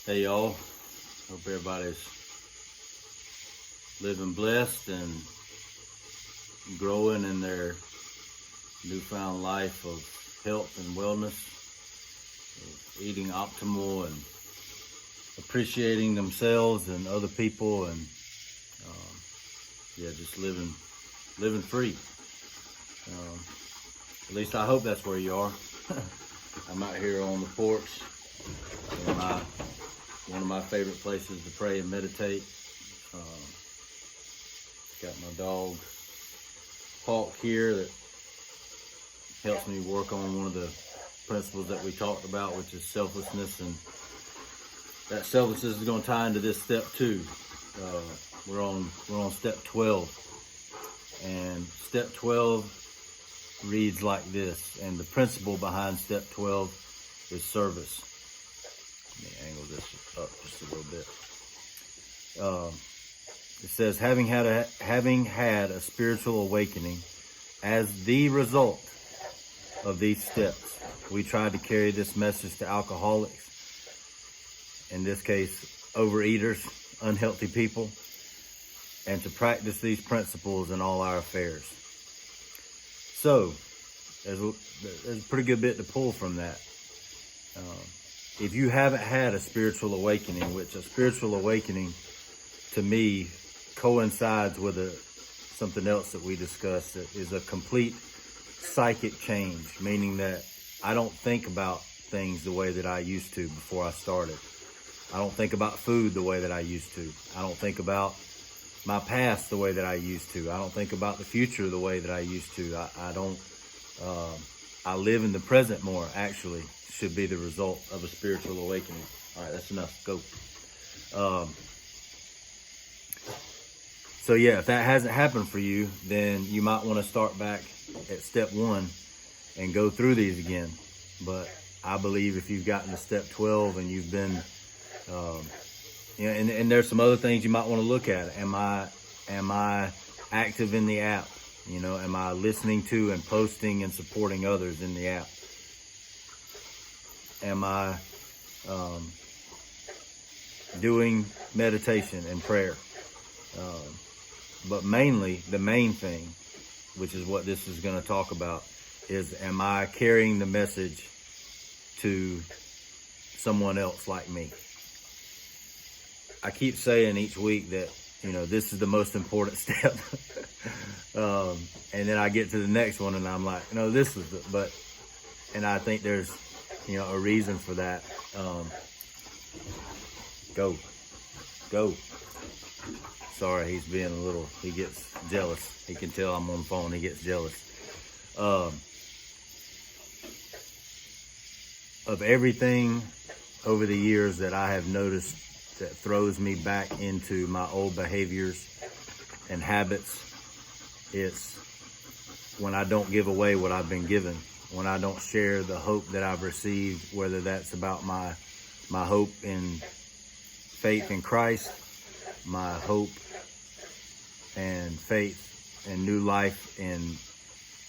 Hey y'all, hope everybody's living blessed and growing in their newfound life of health and wellness, of eating optimal and appreciating themselves and other people, and just living free. At least I hope that's where you are. I'm out here on the porch in one of my favorite places to pray and meditate. Got my dog Hawk here that helps me work on one of the principles that we talked about, which is selflessness, and that selflessness is going to tie into this step 2. We're on step 12, and step 12 reads like this, and the principle behind step 12 is service. Let me angle this up just a little bit. It says, having had a spiritual awakening, as the result of these steps, we tried to carry this message to alcoholics, in this case, overeaters, unhealthy people, and to practice these principles in all our affairs. So, there's a pretty good bit to pull from that. If you haven't had a spiritual awakening, which a spiritual awakening to me coincides with something else that we discussed, that is a complete psychic change, meaning that I don't think about things the way that I used to before I started. I don't think about food the way that I used to. I don't think about my past the way that I used to. I don't think about the future the way that I used to. I live in the present more, actually, should be the result of a spiritual awakening. All right, that's enough. Go. So yeah, if that hasn't happened for you, then you might want to start back at step 1 and go through these again. But I believe if you've gotten to step 12 and you've been, and there's some other things you might want to look at. Am I active in the app? Am I listening to and posting and supporting others in the app? Am I doing meditation and prayer? But mainly, the main thing, which is what this is going to talk about, is am I carrying the message to someone else like me? I keep saying each week that, this is the most important step. And then I get to the next one and I'm like, no, this is and I think there's, a reason for that. Go. Sorry, he's being he gets jealous. He can tell I'm on the phone, he gets jealous. Of everything over the years that I have noticed that throws me back into my old behaviors and habits, it's when I don't give away what I've been given, when I don't share the hope that I've received, whether that's about my hope in faith in Christ, my hope and faith and new life in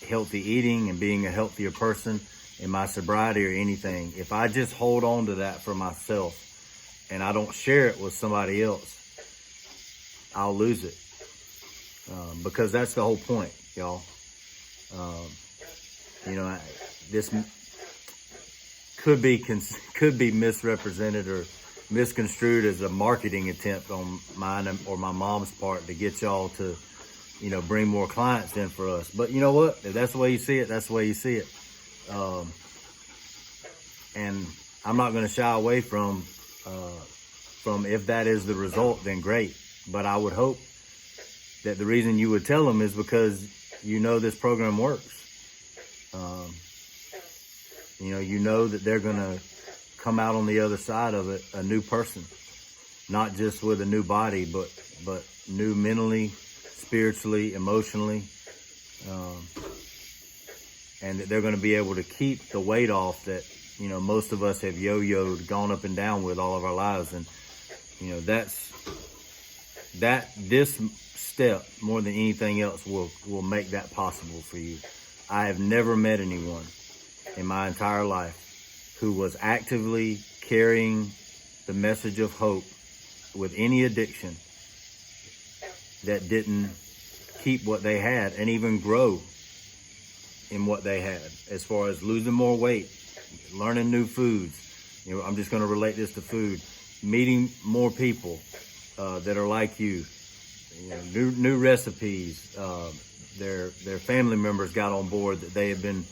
healthy eating and being a healthier person, in my sobriety or anything. If I just hold on to that for myself and I don't share it with somebody else, I'll lose it. Because that's the whole point, y'all. This could be misrepresented or misconstrued as a marketing attempt on mine or my mom's part to get y'all to, bring more clients in for us. But you know what? If that's the way you see it, that's the way you see it. And I'm not going to shy away from if that is the result, then great. But I would hope that the reason you would tell them is because this program works. You know that they're going to come out on the other side of it a new person, not just with a new body, but new mentally, spiritually, emotionally, and that they're going to be able to keep the weight off that most of us have yo-yoed, gone up and down with all of our lives. And this step more than anything else will make that possible for you. I have never met anyone in my entire life who was actively carrying the message of hope with any addiction that didn't keep what they had and even grow in what they had, as far as losing more weight, learning new foods. You know, I'm just going to relate this to food, meeting more people that are like you, new recipes. Their family members got on board that they had been,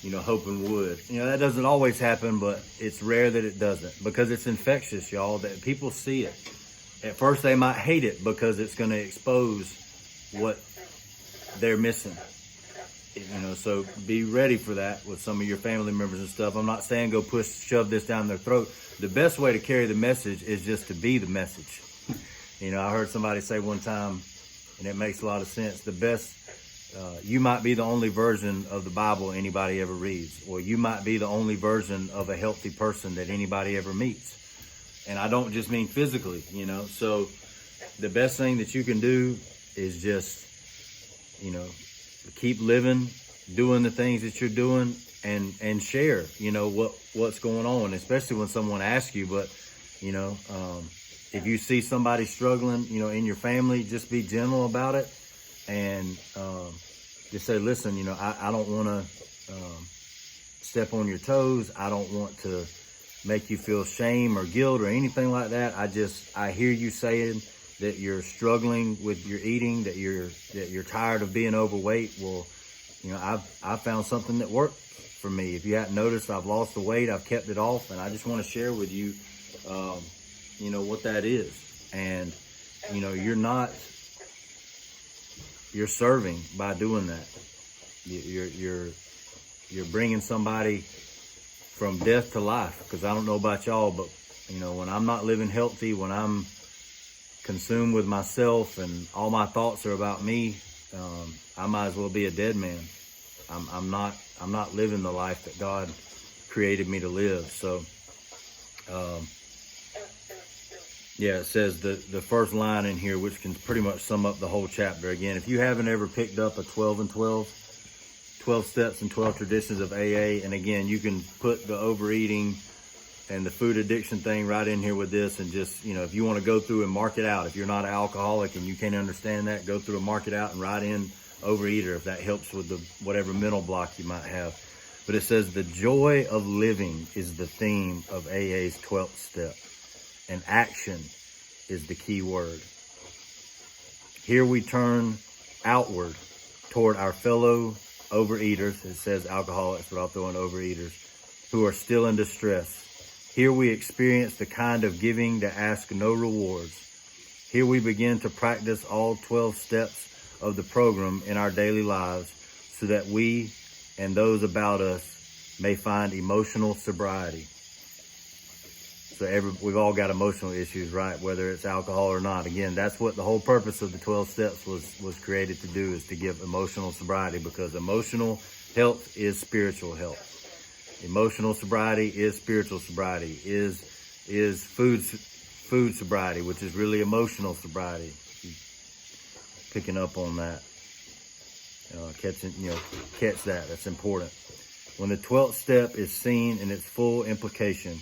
hoping would. That doesn't always happen, but it's rare that it doesn't, because it's infectious, y'all. That people see it. At first, they might hate it because it's going to expose what they're missing. So be ready for that with some of your family members and stuff. I'm not saying go shove this down their throat. The best way to carry the message is just to be the message. I heard somebody say one time, and it makes a lot of sense, you might be the only version of the Bible anybody ever reads, or you might be the only version of a healthy person that anybody ever meets. And I don't just mean physically, so the best thing that you can do is just, keep living, doing the things that you're doing, and share, what's going on, especially when someone asks you. But, if you see somebody struggling, in your family, just be gentle about it, and just say, listen, I don't want to step on your toes. I don't want to make you feel shame or guilt or anything like that. I hear you saying that you're struggling with your eating, that you're tired of being overweight. Well, I've found something that worked for me. If you hadn't noticed, I've lost the weight, I've kept it off, and I just want to share with you, what that is. And, you're serving by doing that. You're bringing somebody from death to life. Because I don't know about y'all, but, when I'm not living healthy, when I'm consumed with myself and all my thoughts are about me, I might as well be a dead man. I'm not living the life that God created me to live. So, it says the first line in here, which can pretty much sum up the whole chapter. Again, if you haven't ever picked up a 12 and 12 steps and 12 traditions of AA, and again, you can put the overeating and the food addiction thing right in here with this, and just, if you want to go through and mark it out, if you're not an alcoholic and you can't understand that, go through and mark it out and write in overeater, if that helps with whatever mental block you might have. But it says the joy of living is the theme of AA's 12th step, and action is the key word. Here we turn outward toward our fellow overeaters. It says alcoholics, but I'll throw in overeaters, who are still in distress. Here we experience the kind of giving that asks no rewards. Here we begin to practice all 12 steps of the program in our daily lives, so that we and those about us may find emotional sobriety. So we've all got emotional issues, right? Whether it's alcohol or not. Again, that's what the whole purpose of the 12 steps was created to do, is to give emotional sobriety, because emotional health is spiritual health. Emotional sobriety is spiritual sobriety, is food sobriety, which is really emotional sobriety. Picking up on that, catch that. That's important. When the 12th step is seen in its full implication,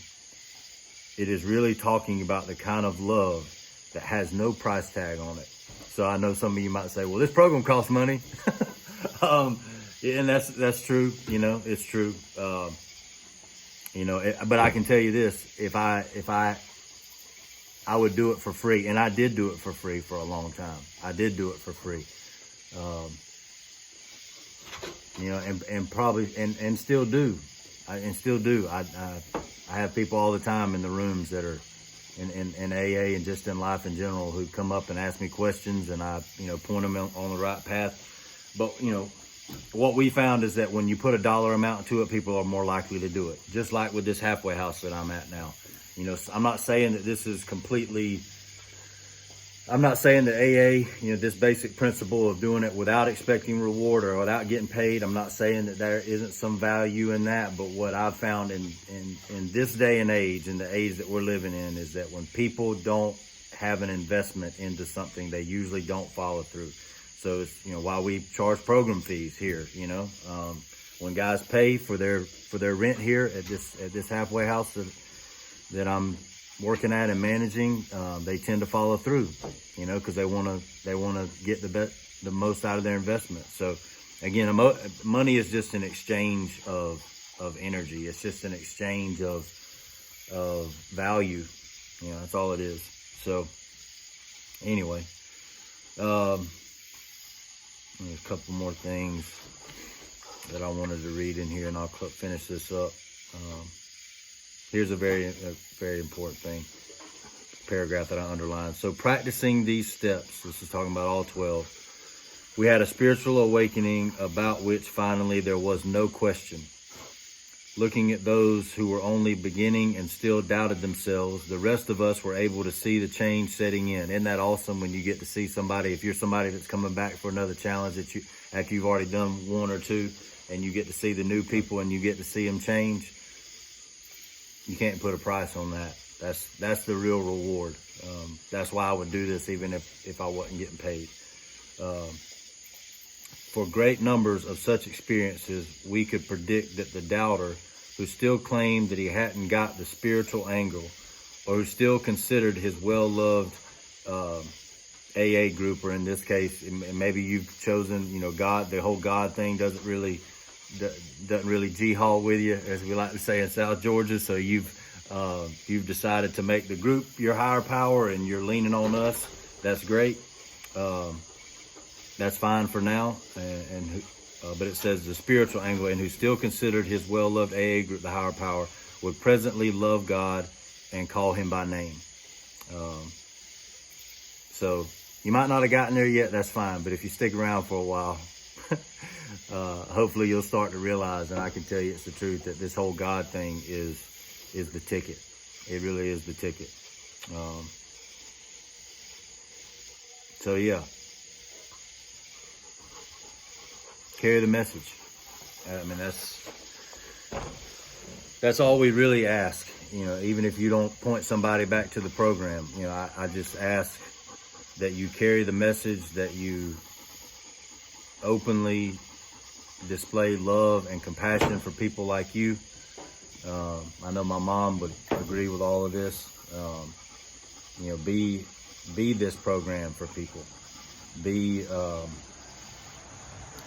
it is really talking about the kind of love that has no price tag on it. So I know some of you might say, well, this program costs money. And that's true. It's true. But I can tell you this, if I would do it for free, and I did do it for free for a long time. I did do it for free. And probably, and still do. I have people all the time in the rooms that are in AA and just in life in general, who come up and ask me questions, and I, point them on the right path. But, what we found is that when you put a dollar amount to it, people are more likely to do it. Just like with this halfway house that I'm at now. I'm not saying that this is completely, I'm not saying that AA, this basic principle of doing it without expecting reward or without getting paid, I'm not saying that there isn't some value in that. But what I've found in this day and age, in the age that we're living in, is that when people don't have an investment into something, they usually don't follow through. So it's, why we charge program fees here, when guys pay for their rent here at this halfway house that I'm working at and managing, they tend to follow through, because they want to get the most out of their investment. So again, money is just an exchange of energy. It's just an exchange of value. That's all it is. So anyway, there's a couple more things that I wanted to read in here, and I'll finish this up. Here's a very important thing, paragraph that I underlined. So practicing these steps, this is talking about all 12, we had a spiritual awakening about which finally there was no question. Looking at those who were only beginning and still doubted themselves, the rest of us were able to see the change setting in. Isn't that awesome when you get to see somebody, if you're somebody that's coming back for another challenge after you've already done one or two, and you get to see the new people and you get to see them change? You can't put a price on that. That's the real reward. That's why I would do this even if I wasn't getting paid. For great numbers of such experiences, we could predict that the doubter who still claimed that he hadn't got the spiritual angle, or who still considered his well-loved AA group, or in this case, maybe you've chosen, God, the whole God thing doesn't really G-haul with you, as we like to say in South Georgia. So you've decided to make the group your higher power and you're leaning on us. That's great. That's fine for now. But it says the spiritual angle, and who still considered his well-loved AA group the higher power, would presently love God and call him by name. So you might not have gotten there yet. That's fine. But if you stick around for a while, hopefully you'll start to realize, and I can tell you it's the truth, that this whole God thing is the ticket. It really is the ticket. So yeah, carry the message. I mean, that's all we really ask. Even if you don't point somebody back to the program, I just ask that you carry the message, that you openly display love and compassion for people like you. I know my mom would agree with all of this. Be this program for people. Be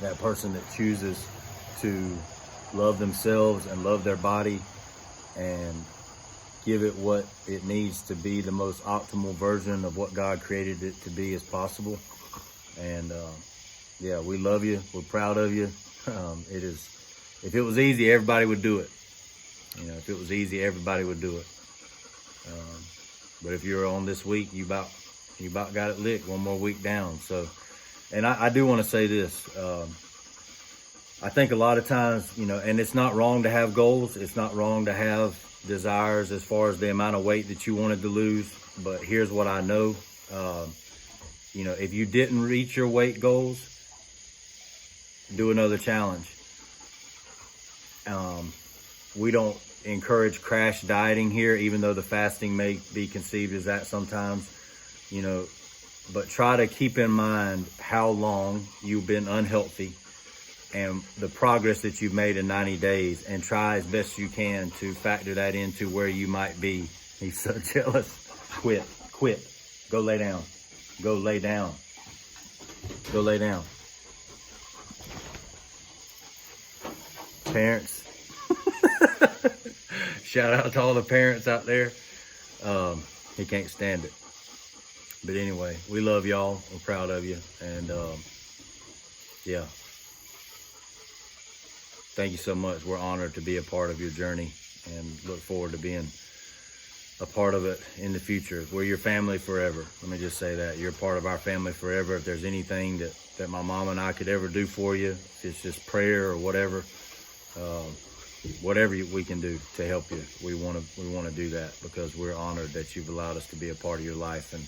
that person that chooses to love themselves and love their body and give it what it needs to be the most optimal version of what God created it to be as possible. And yeah, we love you. We're proud of you. If it was easy, everybody would do it. If it was easy, everybody would do it. But if you're on this week, you about got it licked, one more week down. So, and I do want to say this. I think a lot of times, and it's not wrong to have goals. It's not wrong to have desires as far as the amount of weight that you wanted to lose. But here's what I know. If you didn't reach your weight goals, do another challenge. We don't encourage crash dieting here, even though the fasting may be conceived as that sometimes, but try to keep in mind how long you've been unhealthy and the progress that you've made in 90 days, and try as best you can to factor that into where you might be. He's so jealous. Quit. Go lay down. Go lay down. Go lay down. Parents, shout out to all the parents out there. He can't stand it. But anyway, we love y'all. We're proud of you. And yeah. Thank you so much. We're honored to be a part of your journey and look forward to being a part of it in the future. We're your family forever. Let me just say that. You're part of our family forever. If there's anything that my mom and I could ever do for you, if it's just prayer or whatever, whatever we can do to help you, we want to do that, because we're honored that you've allowed us to be a part of your life and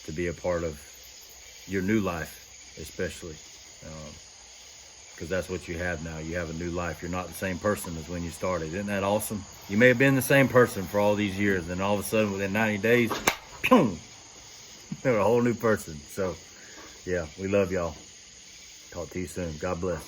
to be a part of your new life, especially, because that's what you have now. You have a new life. You're not the same person as when you started. Isn't that awesome? You may have been the same person for all these years, and all of a sudden within 90 days, boom, you're a whole new person. So yeah, we love y'all. Talk to you soon. God bless.